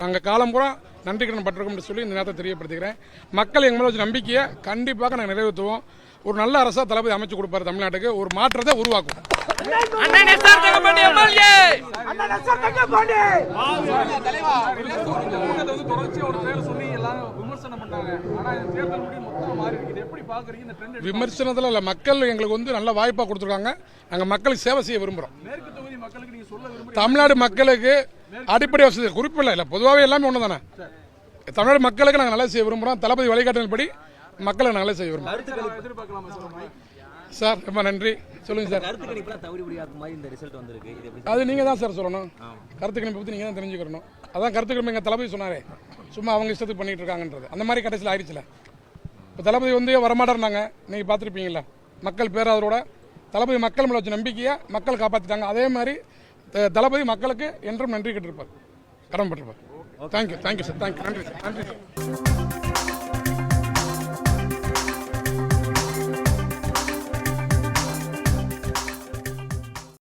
நாங்கள் காலம் பூரா நன்றி கடன் பட்டிருக்கோம்னு சொல்லி இந்த நேரத்தை தெரியப்படுத்திக்கிறேன். மக்கள் எங்கள் மேலே வச்ச நம்பிக்கையை கண்டிப்பாக நாங்கள் நிறைவேற்றுவோம். ஒரு நல்ல அரசா தளபதி அமைச்சு கொடுப்பாரு. தமிழ்நாட்டுக்கு ஒரு மாற்றத்தை உருவாக்கும். விமர்சனத்துல இல்ல, மக்கள் எங்களுக்கு நல்ல வாய்ப்பா கொடுத்துருக்காங்க. நாங்க மக்களுக்கு சேவை செய்ய விரும்புறோம். தமிழ்நாடு மக்களுக்கு அடிப்படை வசதி குறிப்பில்லை இல்ல, பொதுவாகவே எல்லாமே ஒண்ணு தானே. தமிழ்நாடு மக்களுக்கு நாங்கள் நல்லா செய்ய விரும்புறோம். தளபதி வழிகாட்டுதல்படி மக்களை நல்லா செய்ய விரும்புறோம். சார் ரொம்ப நன்றி. சொல்லுங்க சார். அது நீங்க தான் சார் சொல்லணும். கருத்து கணிப்பை பற்றி நீங்க தான் தெரிஞ்சுக்கணும். அதான் கருத்து கணிப்பு எங்க தளபதி சொன்னாரே, சும்மா அவங்க இஷ்டத்துக்கு பண்ணிட்டு இருக்காங்கன்றது. அந்த மாதிரி கடைசியில் ஆயிடுச்சுல. இப்போ தளபதி வரமாட்டாருனாங்க, நீங்க பார்த்துருப்பீங்களா. மக்கள் பேராதரோட தளபதி மக்கள் மேல வச்ச நம்பிக்கையை மக்கள் காப்பாற்றிட்டாங்க. அதே மாதிரி தளபதி மக்களுக்கு என்றும் நன்றி கேட்டிருப்பார், கடமைப்பட்டிருப்பார். Thank you sir. தேங்க்யூ. நன்றி சார். நன்றி சார்.